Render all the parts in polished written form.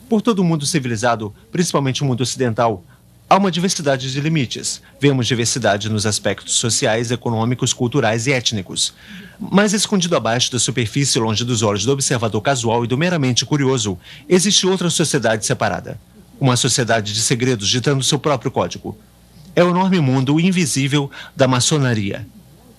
Por todo o mundo civilizado, principalmente o mundo ocidental, há uma diversidade de limites. Vemos diversidade nos aspectos sociais, econômicos, culturais e étnicos. Mas escondido abaixo da superfície, longe dos olhos do observador casual e do meramente curioso, existe outra sociedade separada. Uma sociedade de segredos ditando seu próprio código. É o enorme mundo invisível da maçonaria.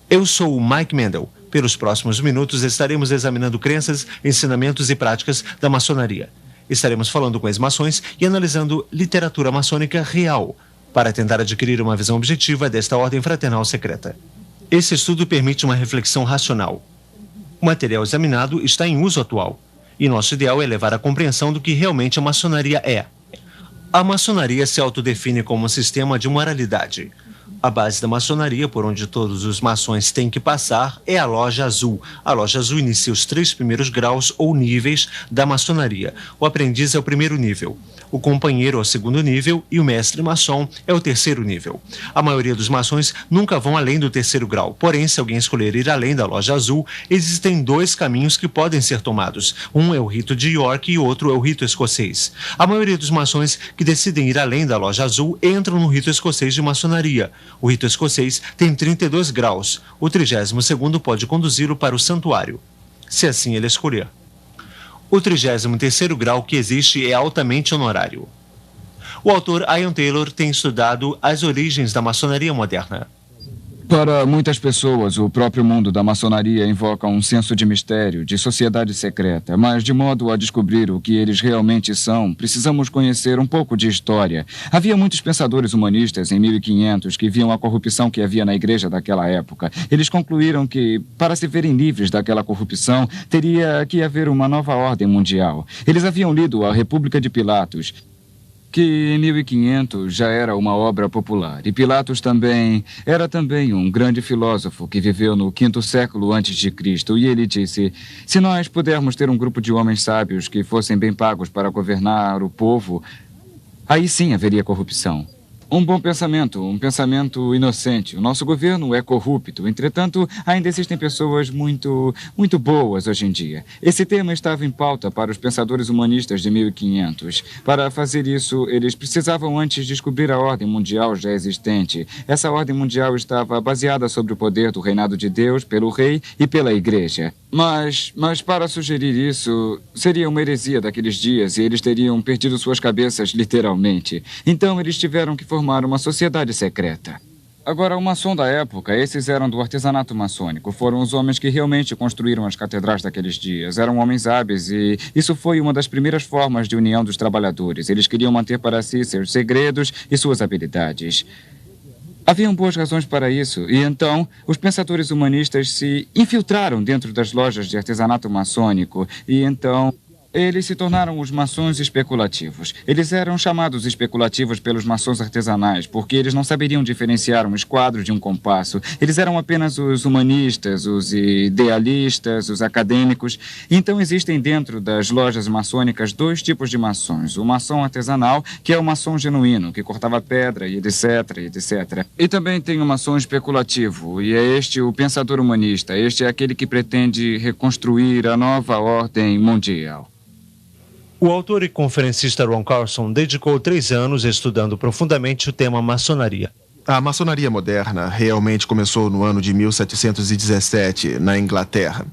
Eu sou o Mike Mendel. Pelos próximos minutos estaremos examinando crenças, ensinamentos e práticas da maçonaria. Estaremos falando com ex-maçons e analisando literatura maçônica real, para tentar adquirir uma visão objetiva desta ordem fraternal secreta. Esse estudo permite uma reflexão racional. O material examinado está em uso atual, e nosso ideal é levar à compreensão do que realmente a maçonaria é. A maçonaria se autodefine como um sistema de moralidade. A base da maçonaria, por onde todos os maçons têm que passar, é a Loja Azul. A Loja Azul inicia os 3 primeiros graus ou níveis da maçonaria. O aprendiz é o primeiro nível, o companheiro é o segundo nível e o mestre maçom é o terceiro nível. A maioria dos maçons nunca vão além do terceiro grau, porém, se alguém escolher ir além da Loja Azul, existem 2 caminhos que podem ser tomados. Um é o rito de York e o outro é o rito escocês. A maioria dos maçons que decidem ir além da Loja Azul entram no rito escocês de maçonaria. O rito escocês tem 32 graus. O 32º pode conduzi-lo para o santuário, se assim ele escolher. O 33º grau que existe é altamente honorário. O autor Ian Taylor tem estudado as origens da maçonaria moderna. Para muitas pessoas, o próprio mundo da maçonaria invoca um senso de mistério, de sociedade secreta. Mas, de modo a descobrir o que eles realmente são, precisamos conhecer um pouco de história. Havia muitos pensadores humanistas em 1500 que viam a corrupção que havia na igreja daquela época. Eles concluíram que, para se verem livres daquela corrupção, teria que haver uma nova ordem mundial. Eles haviam lido A República de Pilatos, que em 1500 já era uma obra popular. E Pilatos era também um grande filósofo que viveu no 5º século antes de Cristo. E ele disse: se nós pudermos ter um grupo de homens sábios que fossem bem pagos para governar o povo, aí sim haveria corrupção. Um bom pensamento, um pensamento inocente. O nosso governo é corrupto. Entretanto, ainda existem pessoas muito boas hoje em dia. Esse tema estava em pauta para os pensadores humanistas de 1500. Para fazer isso, eles precisavam antes descobrir a ordem mundial já existente. Essa ordem mundial estava baseada sobre o poder do reinado de Deus pelo rei e pela igreja. Mas para sugerir isso, seria uma heresia daqueles dias e eles teriam perdido suas cabeças literalmente. Então, eles tiveram que formar uma sociedade secreta. Agora, o maçom da época, esses eram do artesanato maçônico. Foram os homens que realmente construíram as catedrais daqueles dias. Eram homens hábeis e isso foi uma das primeiras formas de união dos trabalhadores. Eles queriam manter para si seus segredos e suas habilidades. Haviam boas razões para isso, e então os pensadores humanistas se infiltraram dentro das lojas de artesanato maçônico, e então eles se tornaram os maçons especulativos. Eles eram chamados especulativos pelos maçons artesanais, porque eles não saberiam diferenciar um esquadro de um compasso. Eles eram apenas os humanistas, os idealistas, os acadêmicos. Então existem dentro das lojas maçônicas 2 tipos de maçons. O maçom artesanal, que é o maçom genuíno, que cortava pedra e etc, etc. E também tem o maçom especulativo, e é este o pensador humanista. Este é aquele que pretende reconstruir a nova ordem mundial. O autor e conferencista Ron Carlson dedicou 3 anos estudando profundamente o tema maçonaria. A maçonaria moderna realmente começou no ano de 1717, na Inglaterra.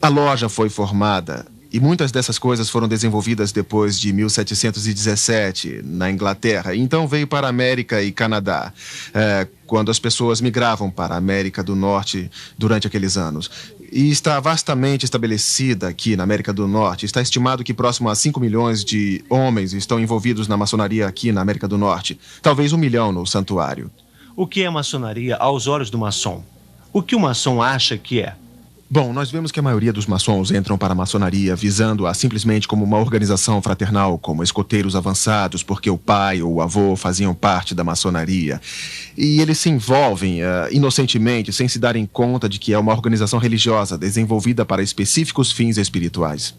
A loja foi formada e muitas dessas coisas foram desenvolvidas depois de 1717, na Inglaterra. Então veio para a América e Canadá, quando as pessoas migravam para a América do Norte durante aqueles anos. E está vastamente estabelecida aqui na América do Norte. Está estimado que próximo a 5 milhões de homens estão envolvidos na maçonaria aqui na América do Norte. Talvez 1 milhão no santuário. O que é maçonaria aos olhos do maçom? O que o maçom acha que é? Bom, nós vemos que a maioria dos maçons entram para a maçonaria visando-a simplesmente como uma organização fraternal, como escoteiros avançados, porque o pai ou o avô faziam parte da maçonaria. E eles se envolvem inocentemente, sem se darem conta de que é uma organização religiosa desenvolvida para específicos fins espirituais.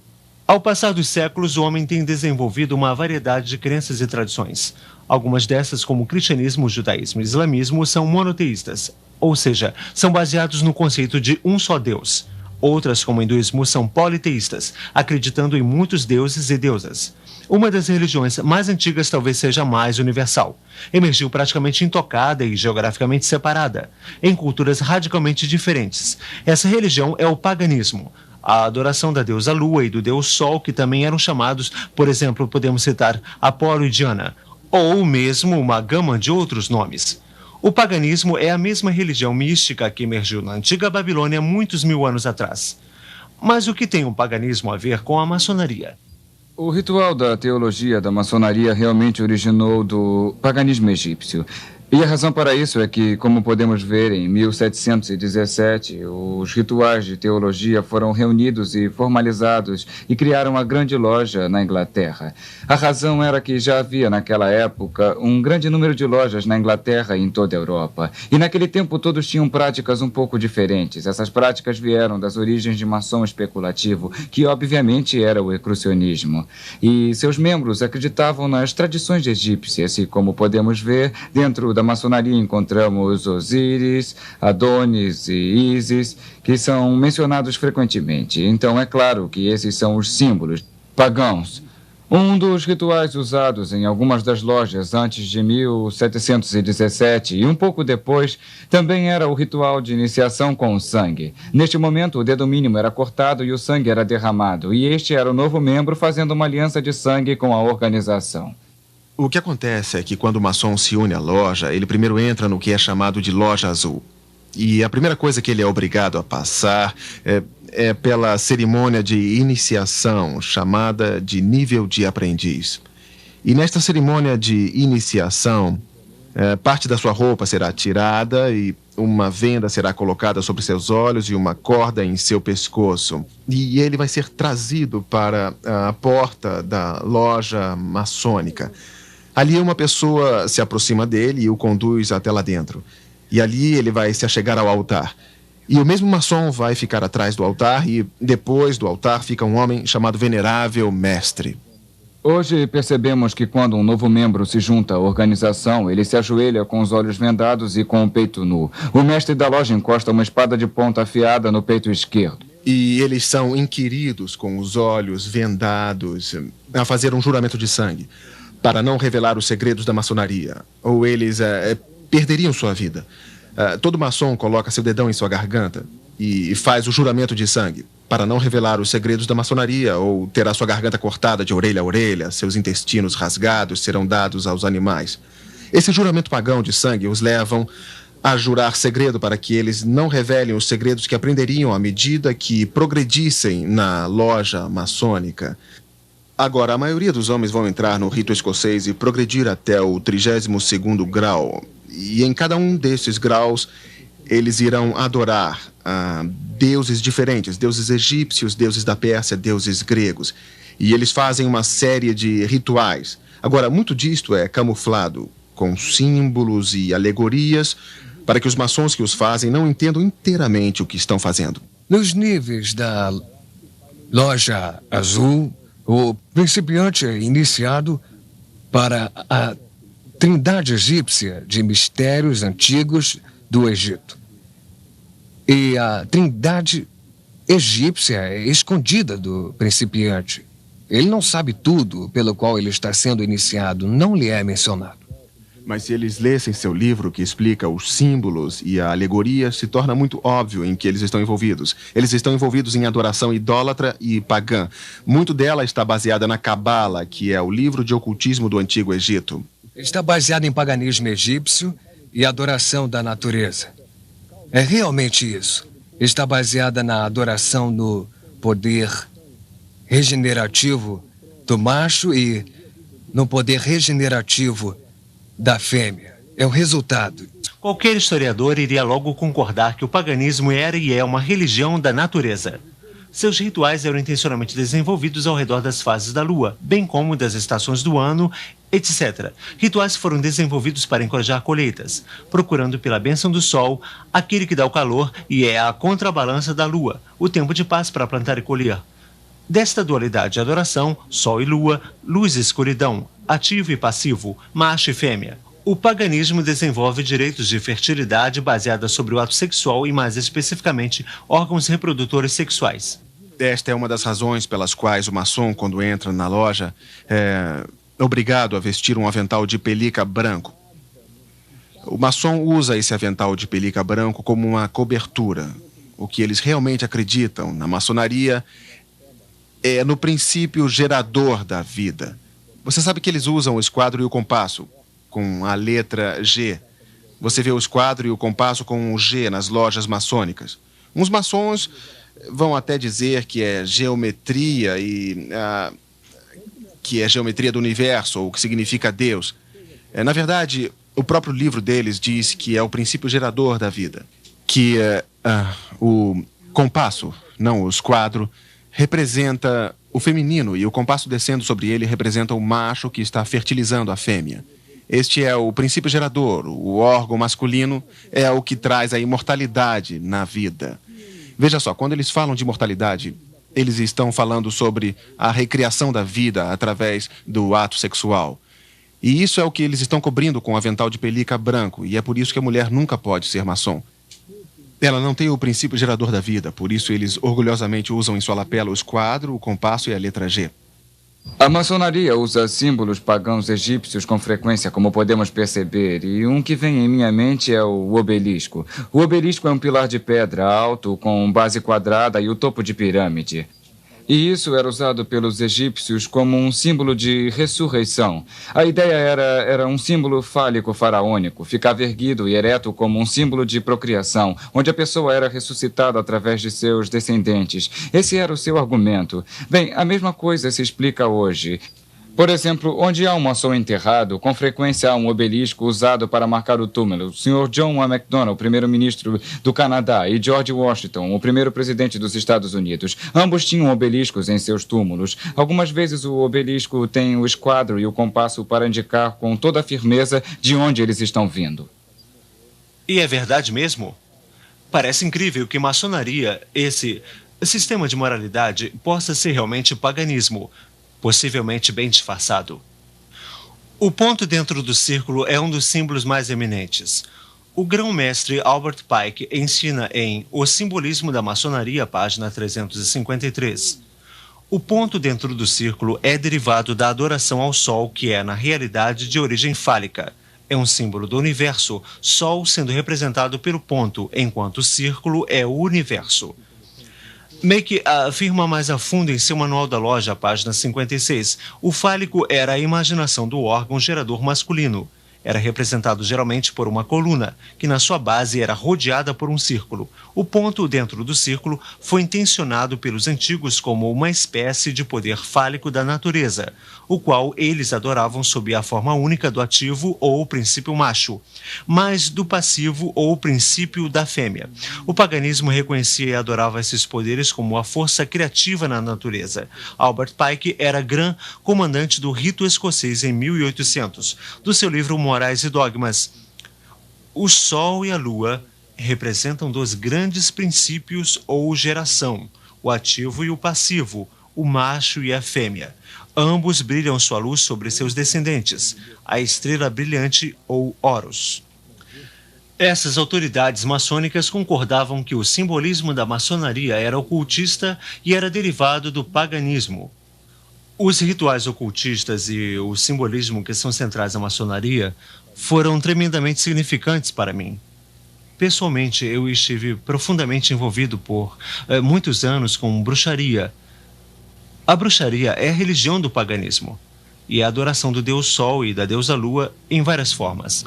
Ao passar dos séculos, o homem tem desenvolvido uma variedade de crenças e tradições. Algumas dessas, como o cristianismo, o judaísmo e o islamismo, são monoteístas, ou seja, são baseados no conceito de um só Deus. Outras, como o hinduísmo, são politeístas, acreditando em muitos deuses e deusas. Uma das religiões mais antigas talvez seja a mais universal. Emergiu praticamente intocada e geograficamente separada, em culturas radicalmente diferentes. Essa religião é o paganismo. A adoração da deusa Lua e do deus Sol, que também eram chamados, por exemplo, podemos citar Apolo e Diana, ou mesmo uma gama de outros nomes. O paganismo é a mesma religião mística que emergiu na antiga Babilônia muitos mil anos atrás. Mas o que tem o paganismo a ver com a maçonaria? O ritual da teologia da maçonaria realmente originou do paganismo egípcio. E a razão para isso é que, como podemos ver, em 1717, os rituais de teologia foram reunidos e formalizados e criaram uma grande loja na Inglaterra. A razão era que já havia, naquela época, um grande número de lojas na Inglaterra e em toda a Europa. E naquele tempo todos tinham práticas um pouco diferentes. Essas práticas vieram das origens de maçom especulativo, que obviamente era o ecrucionismo. E seus membros acreditavam nas tradições egípcias e, como podemos ver, dentro da maçonaria encontramos Osíris, Adonis e Ísis, que são mencionados frequentemente. Então é claro que esses são os símbolos pagãos. Um dos rituais usados em algumas das lojas antes de 1717 e um pouco depois também era o ritual de iniciação com o sangue. Neste momento, o dedo mínimo era cortado e o sangue era derramado, e este era o novo membro fazendo uma aliança de sangue com a organização. O que acontece é que quando o maçom se une à loja, ele primeiro entra no que é chamado de loja azul. E a primeira coisa que ele é obrigado a passar é pela cerimônia de iniciação, chamada de nível de aprendiz. E nesta cerimônia de iniciação, parte da sua roupa será tirada e uma venda será colocada sobre seus olhos e uma corda em seu pescoço. E ele vai ser trazido para a porta da loja maçônica. Ali uma pessoa se aproxima dele e o conduz até lá dentro. E ali ele vai se achegar ao altar. E o mesmo maçom vai ficar atrás do altar e depois do altar fica um homem chamado Venerável Mestre. Hoje percebemos que quando um novo membro se junta à organização, ele se ajoelha com os olhos vendados e com o peito nu. O mestre da loja encosta uma espada de ponta afiada no peito esquerdo. E eles são inquiridos com os olhos vendados a fazer um juramento de sangue, para não revelar os segredos da maçonaria, ou eles perderiam sua vida. Todo maçom coloca seu dedão em sua garganta e faz o juramento de sangue, para não revelar os segredos da maçonaria, ou terá sua garganta cortada de orelha a orelha, seus intestinos rasgados serão dados aos animais. Esse juramento pagão de sangue os levam a jurar segredo para que eles não revelem os segredos que aprenderiam à medida que progredissem na loja maçônica. Agora, a maioria dos homens vão entrar no rito escocês e progredir até o 32º grau. E em cada um desses graus, eles irão adorar deuses diferentes, deuses egípcios, deuses da Pérsia, deuses gregos. E eles fazem uma série de rituais. Agora, muito disto é camuflado com símbolos e alegorias para que os maçons que os fazem não entendam inteiramente o que estão fazendo. Nos níveis da loja azul, o principiante é iniciado para a trindade egípcia de mistérios antigos do Egito. E a trindade egípcia é escondida do principiante. Ele não sabe tudo pelo qual ele está sendo iniciado, não lhe é mencionado. Mas se eles lessem seu livro que explica os símbolos e a alegoria, se torna muito óbvio em que eles estão envolvidos. Eles estão envolvidos em adoração idólatra e pagã. Muito dela está baseada na Cabala, que é o livro de ocultismo do Antigo Egito. Está baseado em paganismo egípcio e adoração da natureza. É realmente isso. Está baseada na adoração no poder regenerativo do macho e no poder regenerativo da fêmea. É o resultado. Qualquer historiador iria logo concordar que o paganismo era e é uma religião da natureza. Seus rituais eram intencionalmente desenvolvidos ao redor das fases da lua, bem como das estações do ano, etc. Rituais foram desenvolvidos para encorajar colheitas, procurando pela bênção do sol, aquele que dá o calor e é a contrabalança da lua, o tempo de paz para plantar e colher. Desta dualidade de adoração, sol e lua, luz e escuridão, ativo e passivo, macho e fêmea, O paganismo desenvolve direitos de fertilidade baseada sobre o ato sexual e, mais especificamente, órgãos reprodutores sexuais. Esta é uma das razões pelas quais o maçom, quando entra na loja, é obrigado a vestir um avental de pelica branco. O maçom usa esse avental de pelica branco como uma cobertura. O que eles realmente acreditam na maçonaria é no princípio gerador da vida. Você sabe que eles usam o esquadro e o compasso com a letra G. Você vê o esquadro e o compasso com o G nas lojas maçônicas. Uns maçons vão até dizer que é geometria que é geometria do universo, ou que significa Deus. Na verdade, o próprio livro deles diz que é o princípio gerador da vida. Que o compasso, não o esquadro, representa o feminino e o compasso descendo sobre ele representa o macho que está fertilizando a fêmea. Este é o princípio gerador. O órgão masculino é o que traz a imortalidade na vida. Veja só, quando eles falam de imortalidade, eles estão falando sobre a recriação da vida através do ato sexual. E isso é o que eles estão cobrindo com o avental de pelica branco, e é por isso que a mulher nunca pode ser maçom. Ela não tem o princípio gerador da vida, por isso eles orgulhosamente usam em sua lapela o esquadro, o compasso e a letra G. A maçonaria usa símbolos pagãos egípcios com frequência, como podemos perceber, e um que vem em minha mente é o obelisco. O obelisco é um pilar de pedra alto, com base quadrada e o topo de pirâmide. E isso era usado pelos egípcios como um símbolo de ressurreição. A ideia era um símbolo fálico faraônico, ficava erguido e ereto como um símbolo de procriação, onde a pessoa era ressuscitada através de seus descendentes. Esse era o seu argumento. Bem, a mesma coisa se explica hoje. Por exemplo, onde há um maçom enterrado, com frequência há um obelisco usado para marcar o túmulo. O Sr. John A. Macdonald, primeiro-ministro do Canadá, e George Washington, o primeiro presidente dos Estados Unidos. Ambos tinham obeliscos em seus túmulos. Algumas vezes o obelisco tem o esquadro e o compasso para indicar com toda a firmeza de onde eles estão vindo. E é verdade mesmo? Parece incrível que maçonaria, esse sistema de moralidade, possa ser realmente paganismo, possivelmente bem disfarçado. O ponto dentro do círculo é um dos símbolos mais eminentes. O grão-mestre Albert Pike ensina em O Simbolismo da Maçonaria, página 353. O ponto dentro do círculo é derivado da adoração ao Sol, que é, na realidade, de origem fálica. É um símbolo do universo, Sol sendo representado pelo ponto, enquanto o círculo é o universo. Make afirma mais a fundo em seu manual da loja, página 56. O fálico era a imaginação do órgão gerador masculino. Era representado geralmente por uma coluna, que na sua base era rodeada por um círculo. O ponto dentro do círculo foi intencionado pelos antigos como uma espécie de poder fálico da natureza, o qual eles adoravam sob a forma única do ativo ou o princípio macho, mas do passivo ou o princípio da fêmea. O paganismo reconhecia e adorava esses poderes como a força criativa na natureza. Albert Pike era Gran Comandante do rito escocês em 1800. Do seu livro Morais e Dogmas, o Sol e a Lua representam dois grandes princípios ou geração, o ativo e o passivo, o macho e a fêmea. Ambos brilham sua luz sobre seus descendentes, a estrela brilhante ou Horus. Essas autoridades maçônicas concordavam que o simbolismo da maçonaria era ocultista e era derivado do paganismo. Os rituais ocultistas e o simbolismo que são centrais na maçonaria foram tremendamente significantes para mim. Pessoalmente, eu estive profundamente envolvido por muitos anos com bruxaria. A bruxaria é a religião do paganismo e a adoração do deus Sol e da deusa Lua em várias formas.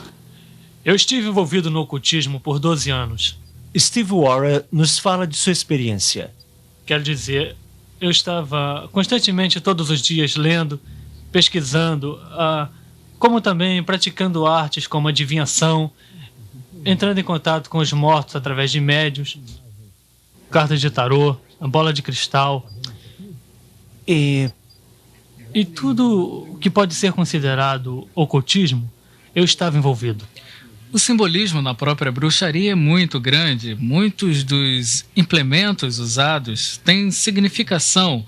Eu estive envolvido no ocultismo por 12 anos. Steve Warren nos fala de sua experiência. Quero dizer, eu estava constantemente todos os dias lendo, pesquisando, como também praticando artes como adivinhação, entrando em contato com os mortos através de médiuns, cartas de tarô, a bola de cristal e tudo que pode ser considerado ocultismo, eu estava envolvido. O simbolismo na própria bruxaria é muito grande. Muitos dos implementos usados têm significação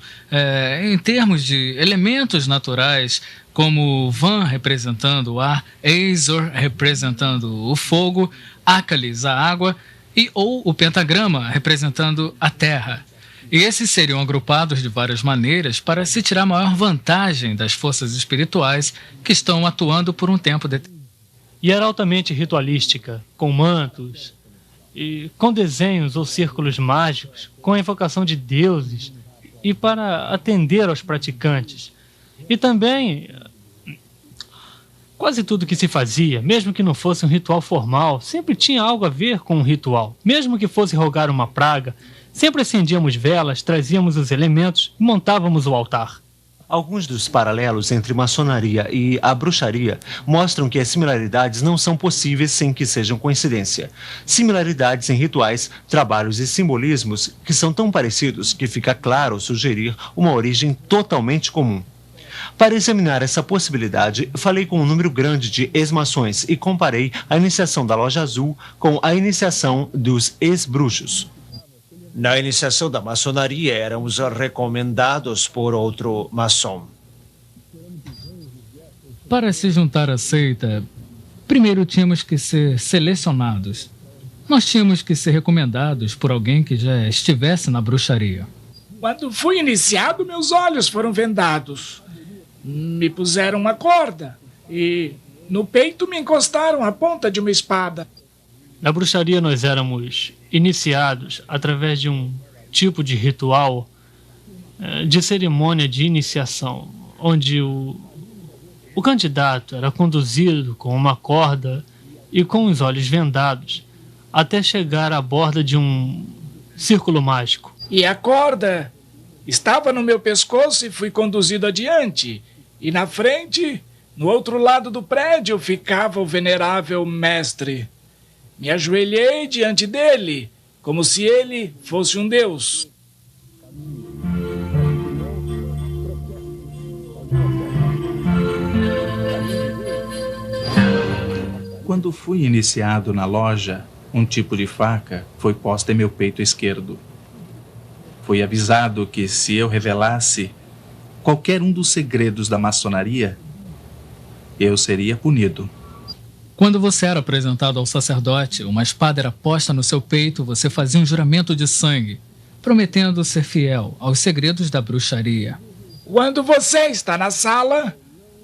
em termos de elementos naturais, como Van representando o ar, Azor representando o fogo, Akalis a água ou o pentagrama representando a terra. E esses seriam agrupados de várias maneiras para se tirar maior vantagem das forças espirituais que estão atuando por um tempo determinado. E era altamente ritualística, com mantos, e com desenhos ou círculos mágicos, com a invocação de deuses e para atender aos praticantes. E também, quase tudo que se fazia, mesmo que não fosse um ritual formal, sempre tinha algo a ver com um ritual. Mesmo que fosse rogar uma praga, sempre acendíamos velas, trazíamos os elementos e montávamos o altar. Alguns dos paralelos entre maçonaria e a bruxaria mostram que as similaridades não são possíveis sem que sejam coincidência. Similaridades em rituais, trabalhos e simbolismos que são tão parecidos que fica claro sugerir uma origem totalmente comum. Para examinar essa possibilidade, falei com um número grande de ex-maçons e comparei a iniciação da Loja Azul com a iniciação dos ex-bruxos. Na iniciação da maçonaria, éramos recomendados por outro maçom. Para se juntar à seita, primeiro tínhamos que ser selecionados. Nós tínhamos que ser recomendados por alguém que já estivesse na bruxaria. Quando fui iniciado, meus olhos foram vendados. Me puseram uma corda e no peito me encostaram a ponta de uma espada. Na bruxaria nós éramos iniciados através de um tipo de ritual, de cerimônia de iniciação, onde o candidato era conduzido com uma corda e com os olhos vendados até chegar à borda de um círculo mágico. E a corda estava no meu pescoço e fui conduzido adiante. E na frente, no outro lado do prédio, ficava o venerável mestre. Me ajoelhei diante dele, como se ele fosse um deus. Quando fui iniciado na loja, um tipo de faca foi posta em meu peito esquerdo. Fui avisado que se eu revelasse qualquer um dos segredos da maçonaria, eu seria punido. Quando você era apresentado ao sacerdote, uma espada era posta no seu peito, você fazia um juramento de sangue, prometendo ser fiel aos segredos da bruxaria. Quando você está na sala,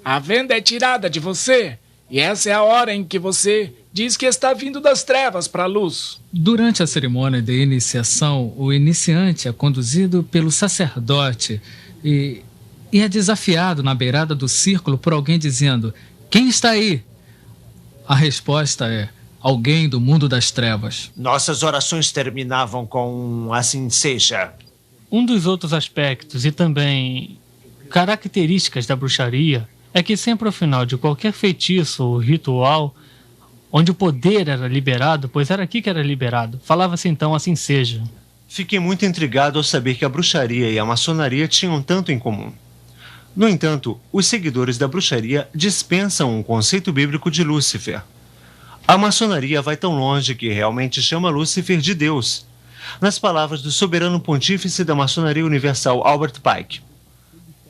a venda é tirada de você, e essa é a hora em que você diz que está vindo das trevas para a luz. Durante a cerimônia de iniciação, o iniciante é conduzido pelo sacerdote e é desafiado na beirada do círculo por alguém dizendo: "Quem está aí?" A resposta é: alguém do mundo das trevas. Nossas orações terminavam com "assim seja". Um dos outros aspectos e também características da bruxaria é que sempre ao final de qualquer feitiço ou ritual, onde o poder era liberado, pois era aqui que era liberado, falava-se então "assim seja". Fiquei muito intrigado ao saber que a bruxaria e a maçonaria tinham tanto em comum. No entanto, os seguidores da bruxaria dispensam o conceito bíblico de Lúcifer. A maçonaria vai tão longe que realmente chama Lúcifer de Deus. Nas palavras do soberano pontífice da maçonaria universal, Albert Pike.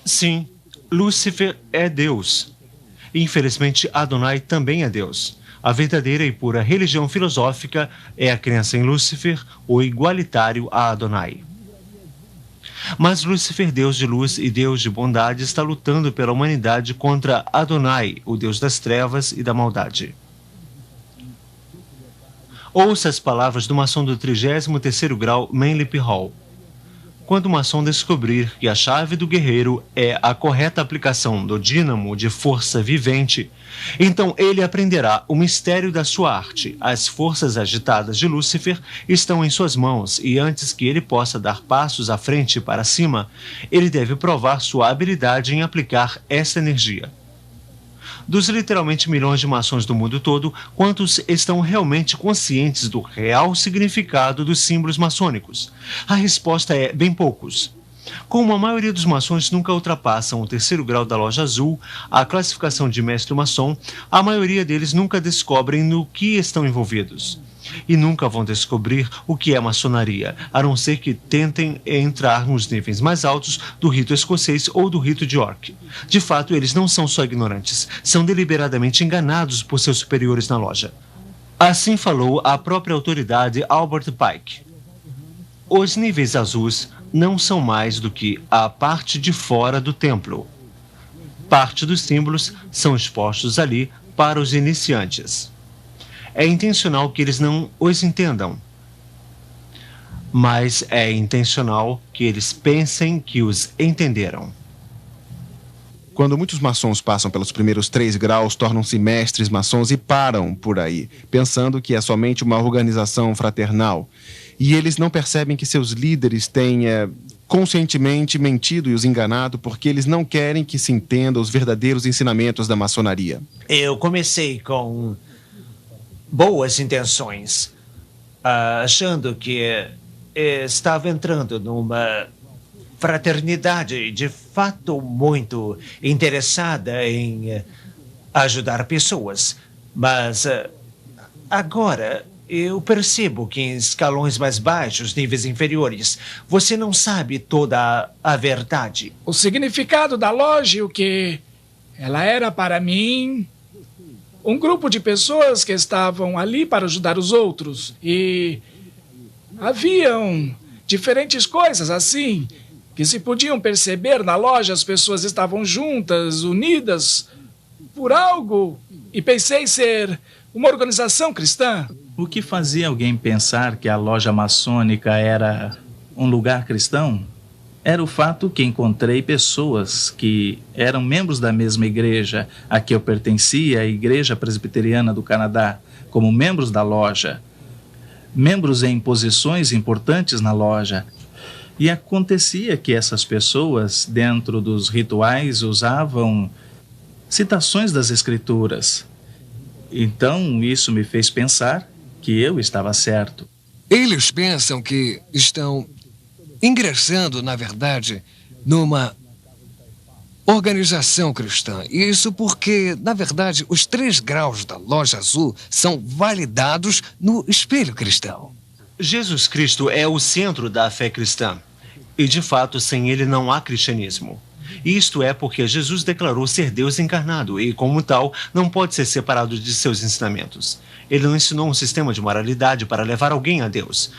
Sim, Lúcifer é Deus. Infelizmente, Adonai também é Deus. A verdadeira e pura religião filosófica é a crença em Lúcifer, o igualitário a Adonai. Mas Lúcifer, Deus de luz e Deus de bondade, está lutando pela humanidade contra Adonai, o Deus das trevas e da maldade. Ouça as palavras do maçom do 33º grau, Manly P. Hall. Quando o maçom descobrir que a chave do guerreiro é a correta aplicação do dínamo de força vivente, então ele aprenderá o mistério da sua arte. As forças agitadas de Lúcifer estão em suas mãos e antes que ele possa dar passos à frente e para cima, ele deve provar sua habilidade em aplicar essa energia. Dos literalmente milhões de maçons do mundo todo, quantos estão realmente conscientes do real significado dos símbolos maçônicos? A resposta é bem poucos. Como a maioria dos maçons nunca ultrapassam o 3º grau da loja azul, a classificação de mestre maçom, a maioria deles nunca descobrem no que estão envolvidos. E nunca vão descobrir o que é maçonaria, a não ser que tentem entrar nos níveis mais altos do rito escocês ou do rito de York. De fato, eles não são só ignorantes, são deliberadamente enganados por seus superiores na loja. Assim falou a própria autoridade Albert Pike. Os níveis azuis não são mais do que a parte de fora do templo. Parte dos símbolos são expostos ali para os iniciantes. É intencional que eles não os entendam, mas é intencional que eles pensem que os entenderam. Quando muitos maçons passam pelos primeiros 3 graus, tornam-se mestres maçons e param por aí, pensando que é somente uma organização fraternal. E eles não percebem que seus líderes têm conscientemente mentido e os enganado porque eles não querem que se entenda os verdadeiros ensinamentos da maçonaria. Eu comecei com boas intenções, achando que estava entrando numa fraternidade de fato muito interessada em ajudar pessoas. Mas agora eu percebo que em escalões mais baixos, níveis inferiores, você não sabe toda a verdade. O significado da loja e o que ela era para mim... Um grupo de pessoas que estavam ali para ajudar os outros. E haviam diferentes coisas assim, que se podiam perceber na loja. As pessoas estavam juntas, unidas por algo. E pensei ser uma organização cristã. O que fazia alguém pensar que a loja maçônica era um lugar cristão? Era o fato que encontrei pessoas que eram membros da mesma igreja a que eu pertencia, a Igreja Presbiteriana do Canadá, como membros da loja, membros em posições importantes na loja. E acontecia que essas pessoas, dentro dos rituais, usavam citações das Escrituras. Então, isso me fez pensar que eu estava certo. Eles pensam que estão ingressando, na verdade, numa organização cristã. Isso porque, na verdade, os 3 graus da loja azul são validados no espelho cristão. Jesus Cristo é o centro da fé cristã. E, de fato, sem ele não há cristianismo. Isto é porque Jesus declarou ser Deus encarnado e, como tal, não pode ser separado de seus ensinamentos. Ele não ensinou um sistema de moralidade para levar alguém a Deus.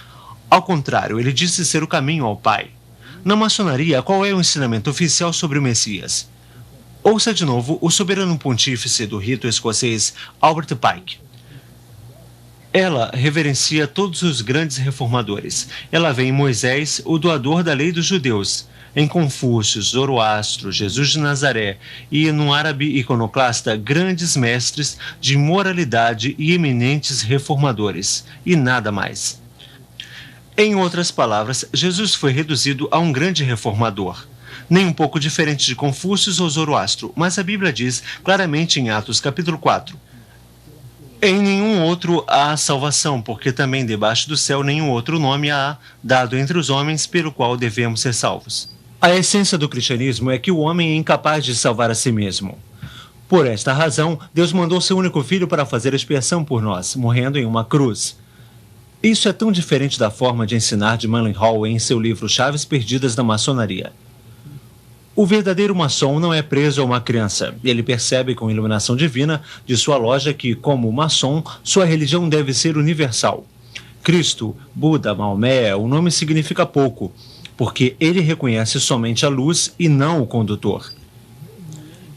Ao contrário, ele disse ser o caminho ao Pai. Na maçonaria, qual é o ensinamento oficial sobre o Messias? Ouça de novo o soberano pontífice do rito escocês, Albert Pike. Ela reverencia todos os grandes reformadores. Ela vê em Moisés, o doador da lei dos judeus, em Confúcio, Zoroastro, Jesus de Nazaré e no árabe iconoclasta grandes mestres de moralidade e eminentes reformadores, e nada mais. Em outras palavras, Jesus foi reduzido a um grande reformador. Nem um pouco diferente de Confúcio ou Zoroastro, mas a Bíblia diz claramente em Atos capítulo 4: em nenhum outro há salvação, porque também debaixo do céu nenhum outro nome há dado entre os homens pelo qual devemos ser salvos. A essência do cristianismo é que o homem é incapaz de salvar a si mesmo. Por esta razão, Deus mandou seu único filho para fazer expiação por nós, morrendo em uma cruz. Isso é tão diferente da forma de ensinar de Manly Hall em seu livro Chaves Perdidas da Maçonaria. O verdadeiro maçom não é preso a uma crença. Ele percebe com iluminação divina de sua loja que, como maçom, sua religião deve ser universal. Cristo, Buda, Maomé, o nome significa pouco, porque ele reconhece somente a luz e não o condutor.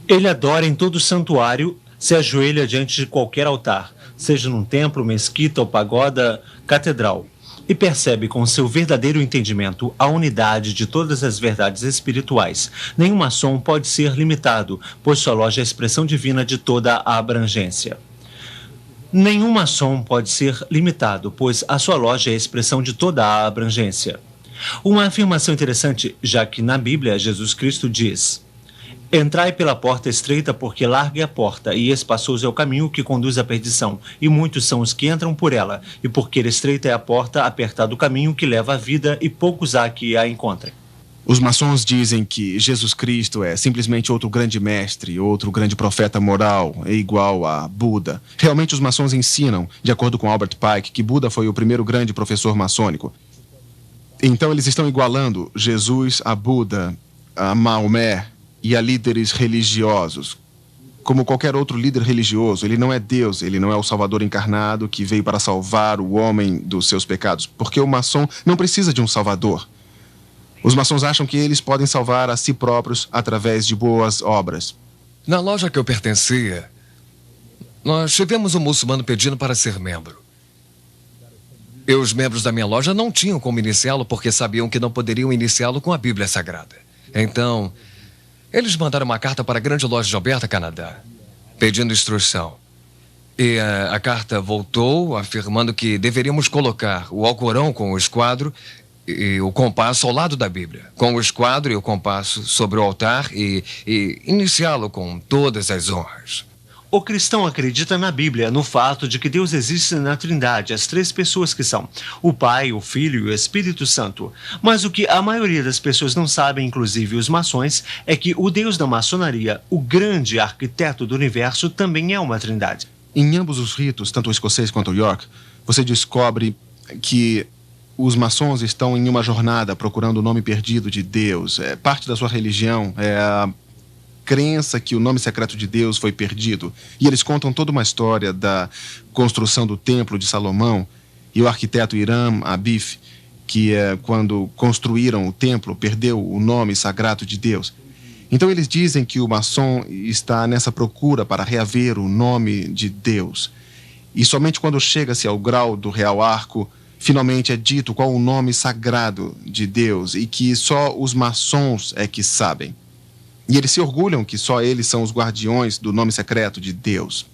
Ele adora em todo santuário, se ajoelha diante de qualquer altar, seja num templo, mesquita ou pagoda, catedral, e percebe com seu verdadeiro entendimento a unidade de todas as verdades espirituais. Nenhum maçom pode ser limitado, pois sua loja é a expressão divina de toda a abrangência. Nenhum maçom pode ser limitado, pois a sua loja é a expressão de toda a abrangência. Uma afirmação interessante, já que na Bíblia Jesus Cristo diz: entrai pela porta estreita, porque larga é a porta, e espaçoso é o caminho que conduz à perdição, e muitos são os que entram por ela, e porque estreita é a porta, apertado o caminho que leva à vida, e poucos há que a encontrem. Os maçons dizem que Jesus Cristo é simplesmente outro grande mestre, outro grande profeta moral, é igual a Buda. Realmente os maçons ensinam, de acordo com Albert Pike, que Buda foi o primeiro grande professor maçônico. Então eles estão igualando Jesus a Buda, a Maomé e a líderes religiosos. Como qualquer outro líder religioso, ele não é Deus, ele não é o Salvador encarnado que veio para salvar o homem dos seus pecados, porque o maçom não precisa de um Salvador. Os maçons acham que eles podem salvar a si próprios através de boas obras. Na loja que eu pertencia, nós tivemos um muçulmano pedindo para ser membro. E os membros da minha loja não tinham como iniciá-lo porque sabiam que não poderiam iniciá-lo com a Bíblia Sagrada. Então, eles mandaram uma carta para a grande loja de Alberta, Canadá, pedindo instrução. E a carta voltou afirmando que deveríamos colocar o Alcorão com o esquadro e o compasso ao lado da Bíblia, com o esquadro e o compasso sobre o altar e iniciá-lo com todas as honras. O cristão acredita na Bíblia, no fato de que Deus existe na Trindade, as três pessoas que são o Pai, o Filho e o Espírito Santo. Mas o que a maioria das pessoas não sabem, inclusive os maçons, é que o Deus da maçonaria, o grande arquiteto do universo, também é uma trindade. Em ambos os ritos, tanto o escocês quanto o York, você descobre que os maçons estão em uma jornada procurando o nome perdido de Deus. Parte da sua religião é a crença que o nome secreto de Deus foi perdido. E eles contam toda uma história da construção do Templo de Salomão e o arquiteto Hiram Abif, que quando construíram o templo, perdeu o nome sagrado de Deus. Então eles dizem que o maçom está nessa procura para reaver o nome de Deus. E somente quando chega-se ao grau do Real Arco, finalmente é dito qual o nome sagrado de Deus e que só os maçons é que sabem. E eles se orgulham que só eles são os guardiões do nome secreto de Deus.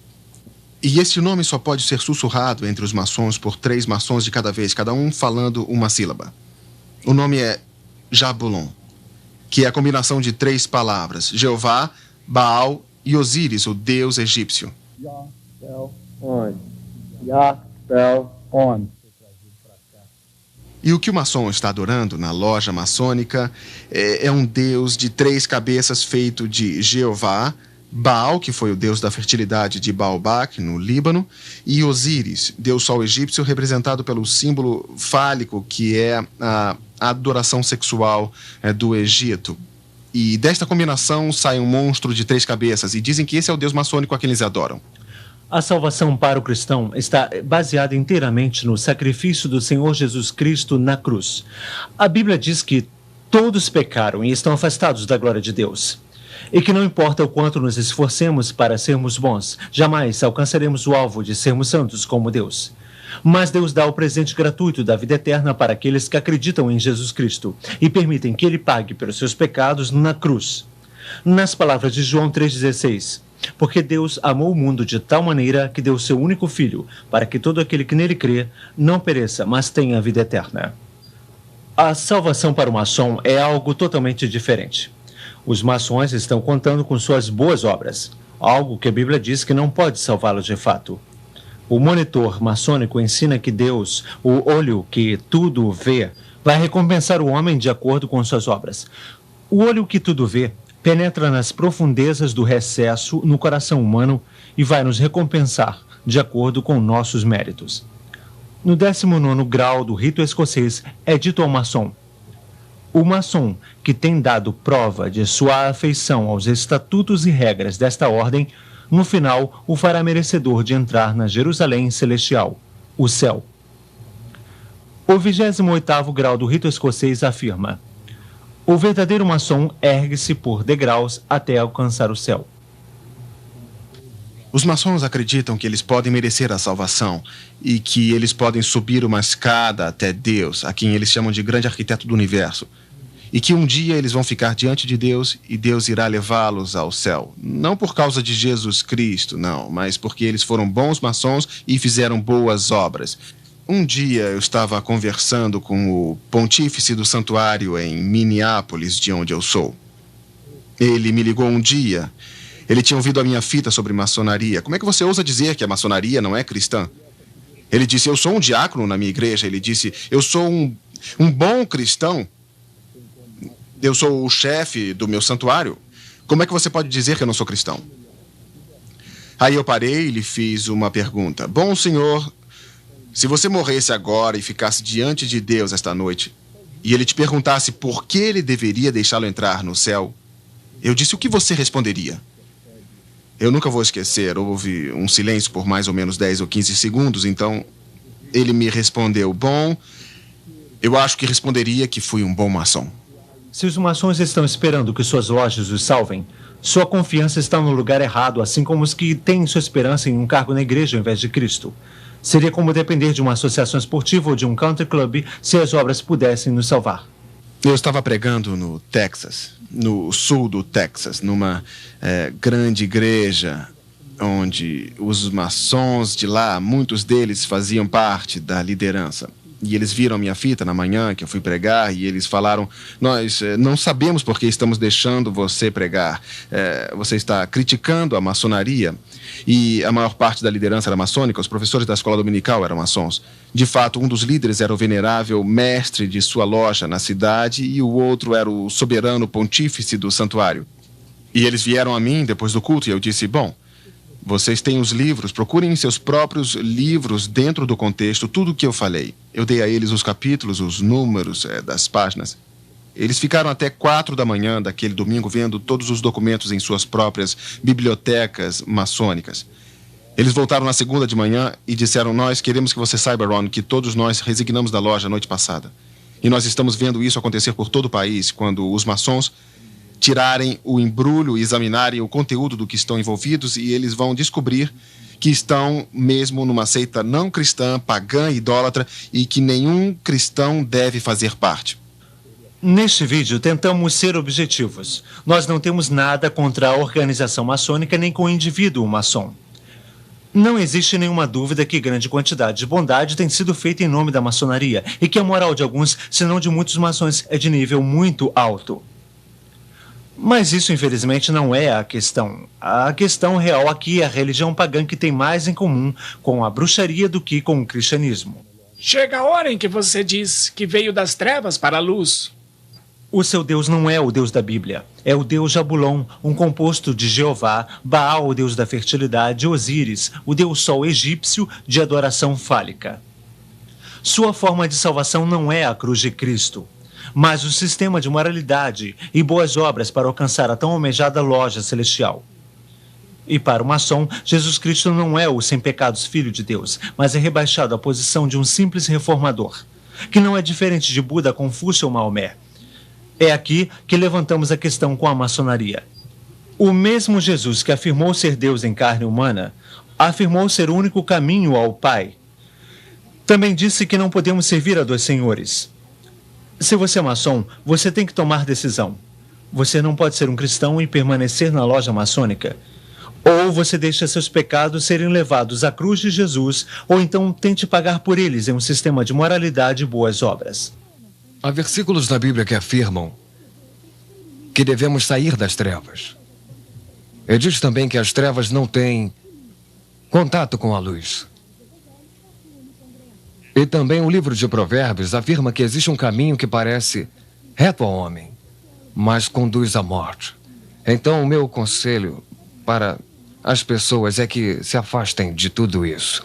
E este nome só pode ser sussurrado entre os maçons por 3 maçons de cada vez, cada um falando uma sílaba. O nome é Jabulon, que é a combinação de 3 palavras: Jeová, Baal e Osíris, o deus egípcio. E o que o maçom está adorando na loja maçônica é um deus de 3 cabeças feito de Jeová, Baal, que foi o deus da fertilidade de Baalbac, no Líbano, e Osíris, deus sol egípcio, representado pelo símbolo fálico, que é a adoração sexual do Egito. E desta combinação sai um monstro de 3 cabeças, e dizem que esse é o deus maçônico a quem eles adoram. A salvação para o cristão está baseada inteiramente no sacrifício do Senhor Jesus Cristo na cruz. A Bíblia diz que todos pecaram e estão afastados da glória de Deus. E que não importa o quanto nos esforcemos para sermos bons, jamais alcançaremos o alvo de sermos santos como Deus. Mas Deus dá o presente gratuito da vida eterna para aqueles que acreditam em Jesus Cristo e permitem que Ele pague pelos seus pecados na cruz. Nas palavras de João 3,16... Porque Deus amou o mundo de tal maneira que deu seu único filho, para que todo aquele que nele crê não pereça, mas tenha a vida eterna. A salvação para o maçom é algo totalmente diferente. Os maçons estão contando com suas boas obras, algo que a Bíblia diz que não pode salvá-los de fato. O monitor maçônico ensina que Deus, o olho que tudo vê, vai recompensar o homem de acordo com suas obras. O olho que tudo vê penetra nas profundezas do recesso no coração humano e vai nos recompensar de acordo com nossos méritos. No 19º grau do rito escocês é dito ao maçom: o maçom que tem dado prova de sua afeição aos estatutos e regras desta ordem, no final o fará merecedor de entrar na Jerusalém celestial, o céu. O 28º grau do rito escocês afirma: o verdadeiro maçom ergue-se por degraus até alcançar o céu. Os maçons acreditam que eles podem merecer a salvação e que eles podem subir uma escada até Deus, a quem eles chamam de grande arquiteto do universo, e que um dia eles vão ficar diante de Deus e Deus irá levá-los ao céu. Não por causa de Jesus Cristo, não, mas porque eles foram bons maçons e fizeram boas obras. Um dia eu estava conversando com o pontífice do santuário em Minneapolis, de onde eu sou. Ele me ligou um dia. Ele tinha ouvido a minha fita sobre maçonaria. Como é que você ousa dizer que a maçonaria não é cristã? Ele disse: eu sou um diácono na minha igreja. Ele disse: eu sou um bom cristão. Eu sou o chefe do meu santuário. Como é que você pode dizer que eu não sou cristão? Aí eu parei e lhe fiz uma pergunta. Bom, senhor, se você morresse agora e ficasse diante de Deus esta noite, e ele te perguntasse por que ele deveria deixá-lo entrar no céu, eu disse, o que você responderia? Eu nunca vou esquecer, houve um silêncio por mais ou menos 10 ou 15 segundos, então ele me respondeu, bom, eu acho que responderia que fui um bom maçom. Se os maçons estão esperando que suas lojas os salvem, sua confiança está no lugar errado, assim como os que têm sua esperança em um cargo na igreja ao invés de Cristo. Seria como depender de uma associação esportiva ou de um country club se as obras pudessem nos salvar. Eu estava pregando no Texas, no sul do Texas, numa grande igreja onde os maçons de lá, muitos deles faziam parte da liderança. E eles viram a minha fita na manhã que eu fui pregar e eles falaram, nós não sabemos por que estamos deixando você pregar. Você está criticando a maçonaria. E a maior parte da liderança era maçônica, os professores da escola dominical eram maçons. De fato, um dos líderes era o venerável mestre de sua loja na cidade e o outro era o soberano pontífice do santuário. E eles vieram a mim depois do culto e eu disse, bom, vocês têm os livros, procurem seus próprios livros dentro do contexto, tudo o que eu falei. Eu dei a eles os capítulos, os números das páginas. Eles ficaram até 4 da manhã daquele domingo vendo todos os documentos em suas próprias bibliotecas maçônicas. Eles voltaram na segunda de manhã e disseram, nós queremos que você saiba, Ron, que todos nós resignamos da loja a noite passada. E nós estamos vendo isso acontecer por todo o país, quando os maçons tirarem o embrulho e examinarem o conteúdo do que estão envolvidos e eles vão descobrir que estão mesmo numa seita não cristã, pagã, idólatra e que nenhum cristão deve fazer parte. Neste vídeo, tentamos ser objetivos. Nós não temos nada contra a organização maçônica nem com o indivíduo maçom. Não existe nenhuma dúvida que grande quantidade de bondade tem sido feita em nome da maçonaria e que a moral de alguns, se não de muitos maçons, é de nível muito alto. Mas isso, infelizmente, não é a questão. A questão real aqui é a religião pagã que tem mais em comum com a bruxaria do que com o cristianismo. Chega a hora em que você diz que veio das trevas para a luz. O seu Deus não é o Deus da Bíblia. É o Deus Jabulon, um composto de Jeová, Baal, o Deus da fertilidade, Osíris, o Deus Sol egípcio de adoração fálica. Sua forma de salvação não é a cruz de Cristo, mas o sistema de moralidade e boas obras para alcançar a tão almejada loja celestial. E para o maçom, Jesus Cristo não é o sem pecados filho de Deus, mas é rebaixado à posição de um simples reformador, que não é diferente de Buda, Confúcio ou Maomé. É aqui que levantamos a questão com a maçonaria. O mesmo Jesus que afirmou ser Deus em carne humana, afirmou ser o único caminho ao Pai. Também disse que não podemos servir a dois senhores. Se você é maçom, você tem que tomar decisão. Você não pode ser um cristão e permanecer na loja maçônica. Ou você deixa seus pecados serem levados à cruz de Jesus, ou então tente pagar por eles em um sistema de moralidade e boas obras. Há versículos da Bíblia que afirmam que devemos sair das trevas. E diz também que as trevas não têm contato com a luz. E também o livro de Provérbios afirma que existe um caminho que parece reto ao homem, mas conduz à morte. Então, o meu conselho para as pessoas é que se afastem de tudo isso.